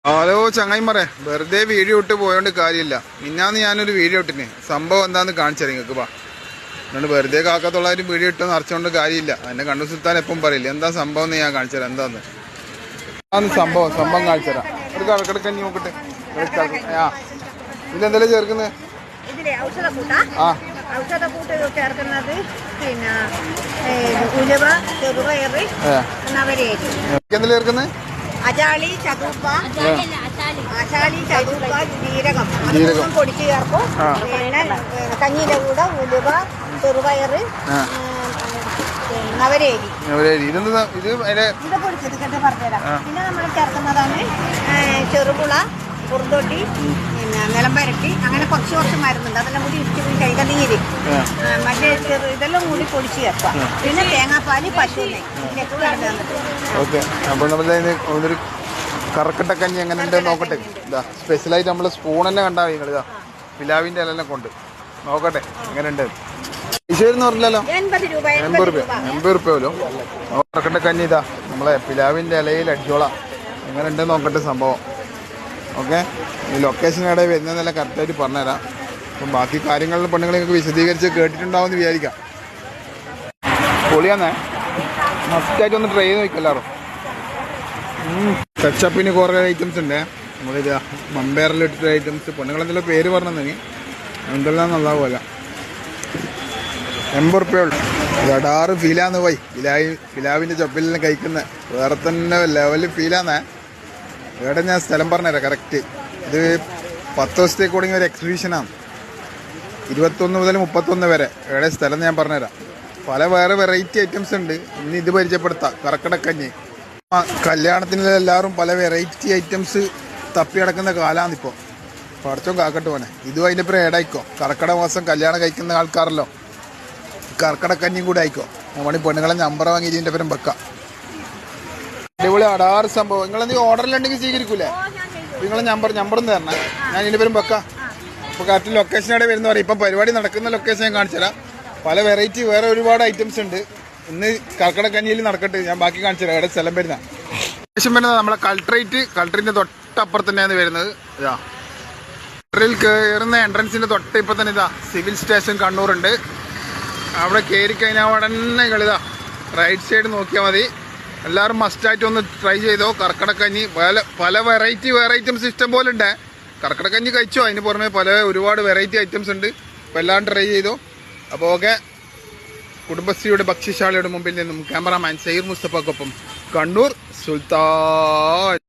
Hello ചങ്ങായിമാരെ, വെറുതെ video ഇട്ട് പോയോണ്ട് കാര്യമില്ല. മിന്നാന്ന് ഞാനൊരു വീഡിയോ ഇട്ടിന്, സംഭവം എന്താന്ന് കാണിച്ചു നിങ്ങൾക്ക്. എന്നിട്ട് വെറുതെ കാക്കത്തുള്ളവരും വീഡിയോ ഇട്ട് നിറച്ചുകൊണ്ട് കാര്യമില്ല. എന്നെ കണ്ണു സുൽത്താൻ എപ്പം പറയില്ല എന്താ സംഭവം എന്ന് ഞാൻ കാണിച്ചു തരാം. എന്താന്ന് സംഭവം കാണിച്ചു തരാം. ഒരു കടക്കടക്കഞ്ഞി നോക്കട്ടെ. ആ ഇതെന്തെല്ലാം ചേർക്കുന്നത്? ഔഷധക്കൂട്ട് ചേർക്കുന്നത് പിന്നെ ഉലുവ, ചെറുപയർ, നവരേരി. എന്തെല്ലാം ചേർക്കുന്നത്? അജാളി, ചതുപ്പ, ജീരകം അതൊന്നും പൊടിച്ച് ചേർക്കും. പിന്നെ കഞ്ഞിയുടെ കൂടെ ഉലുവ, ചെറുപയർ, നവരേരി. ഇത് പൊടിച്ചത് കേട്ട് പറഞ്ഞുതരാം. പിന്നെ നമ്മൾ ചേർക്കുന്നതാണ് ചെറുപുള, കുറുന്തൊട്ടി, പിന്നെ നിലമ്പരട്ടി, അങ്ങനെ കുറച്ച് മരുന്നുണ്ട്. അതെല്ലാം കൂടി ഇട്ട് കൈകനീര് മറ്റേ ഇതെല്ലാം കൂടി പൊടിച്ച് ചേർക്കാം. പിന്നെ തേങ്ങാപ്പാല്, പശുവിനെ ഓക്കെ. അപ്പോൾ നമ്മളൊരു കറക്കട്ടക്കഞ്ഞി എങ്ങനെ ഉണ്ട് നോക്കട്ടെ. ഇതാ സ്പെഷ്യലായിട്ട് നമ്മൾ സ്പൂൺ തന്നെ കണ്ടാൽ നിങ്ങൾ ഇതാ പിലാവിൻ്റെ ഇലെല്ലാം കൊണ്ട് നോക്കട്ടെ എങ്ങനെ ഉണ്ട്. എന്ന് പറഞ്ഞല്ലോ 80 രൂപയല്ലോ കറക്കട്ടക്കഞ്ഞി. ഇതാ നമ്മളെ പിലാവിൻ്റെ ഇലയിൽ അടിച്ചോളാം. എങ്ങനെ ഉണ്ട് നോക്കട്ടെ സംഭവം. ഓക്കെ, ഈ ലൊക്കേഷൻ എവിടെ വരുന്നതെന്നെല്ലാം കറക്റ്റായിട്ട് പറഞ്ഞുതരാം. അപ്പം ബാക്കി കാര്യങ്ങളിൽ പെണ്ണുങ്ങളെയൊക്കെ വിശദീകരിച്ച് കേട്ടിട്ടുണ്ടാവുമെന്ന് വിചാരിക്കാം. പൊളിയാന്നേ, മസ്റ്റായിട്ട് ഒന്ന് ട്രൈ ചെയ്ത് നോക്കില്ലാറോ. ടച്ചപ്പിന് കുറേ ഐറ്റംസ് ഉണ്ട്. നമ്മളിത് മമ്പേറിലിട്ടിട്ട് ഐറ്റംസ്. പെണ്ണുങ്ങളെന്തെല്ലാം പേര് പറഞ്ഞെങ്കിൽ എന്തെല്ലാം നന്നാവുമല്ല. 80 രൂപയുള്ളൂ. അടാറ് ഫീലാന്ന് പോയി. പിലാവിൻ്റെ ചപ്പിലെല്ലാം കഴിക്കുന്ന വേറെ തന്നെ ലെവലിൽ ഫീലാന്നേ. ഇവിടെ ഞാൻ സ്ഥലം പറഞ്ഞുതരാം കറക്റ്റ്. ഇത് 10 ദിവസത്തേക്ക് തുടങ്ങിയ ഒരു എക്സിബിഷനാണ്. 21 മുതൽ 31 വരെ. ഇവിടെ സ്ഥലം ഞാൻ പറഞ്ഞുതരാം. പല വേറെ വെറൈറ്റി ഐറ്റംസ് ഉണ്ട്. ഇന്ന് ഇത് പരിചയപ്പെടുത്താം. കറക്കടക്കഞ്ഞി കല്യാണത്തിന് എല്ലാവരും പല വെറൈറ്റി ഐറ്റംസ് തപ്പി നടക്കുന്ന കാലമാണിപ്പോൾ. പടച്ചോൻ കാക്കട്ട് പോനെ. ഇതും അതിൻ്റെ പേര് ഏടായിക്കോ. കർക്കിടക മാസം കല്യാണം കഴിക്കുന്ന ആൾക്കാരല്ലോ, കർക്കിടക്കഞ്ഞിയും കൂടെ ആയിക്കോ. നമ്മൾ പെണ്ണുങ്ങളെ നമ്പർ വാങ്ങി ഇതിൻ്റെ പേരും വെക്കാം. അടിപൊളി അടാറ് സംഭവം. നിങ്ങളെന്തെങ്കിലും ഓർഡറിലുണ്ടെങ്കിൽ സ്വീകരിക്കൂലേ? നിങ്ങളെ നമ്പറും തരണം, ഞാൻ ഇതിൻ്റെ പേരും വെക്കാം. ഇപ്പോൾ കറക്റ്റ് ലൊക്കേഷൻ എവിടെ വരുന്ന പറയും. ഇപ്പം പരിപാടി നടക്കുന്ന ലൊക്കേഷൻ ഞാൻ കാണിച്ചു തരാം. പല വെറൈറ്റി വേറെ ഒരുപാട് ഐറ്റംസ് ഉണ്ട്. ഇന്ന് കർക്കിടക്കഞ്ഞിയിൽ നടക്കട്ടെ, ഞാൻ ബാക്കി കാണിച്ചു തരാം. എവിടെ സ്ഥലം വരുന്ന ശേഷം വരുന്നത് നമ്മളെ കൾട്രീൻ്റെ തൊട്ടപ്പുറത്ത് തന്നെയാണ് വരുന്നത്. ഇതാ കൾട്രിയിൽ കയറുന്ന എൻട്രൻസിൻ്റെ തൊട്ട് ഇപ്പം തന്നെ ഇതാ സിവിൽ സ്റ്റേഷൻ കണ്ണൂറുണ്ട്. അവിടെ കയറി കഴിഞ്ഞാൽ ഉടനെ നിങ്ങളിതാ റൈറ്റ് സൈഡ് നോക്കിയാൽ മതി. എല്ലാവരും മസ്റ്റായിട്ട് ഒന്ന് ട്രൈ ചെയ്തോ. കർക്കിടക്കഞ്ഞി പല വെറൈറ്റി ഐറ്റംസ് ഇഷ്ടം പോലെ ഉണ്ട്. കർക്കിടക്കഞ്ഞി കഴിച്ചോ, അതിന് പുറമെ ഒരുപാട് വെറൈറ്റി ഐറ്റംസ് ഉണ്ട്. അപ്പോൾ എല്ലാം ട്രൈ ചെയ്തോ. അപ്പോൾ ഓക്കെ, കുടുംബശ്രീയുടെ ഭക്ഷ്യശാലയുടെ മുമ്പിൽ നിന്നും ക്യാമറാമാൻ സയ്യിദ് മുസ്തഫക്കൊപ്പം കണ്ണൂർ സുൽത്താൻ.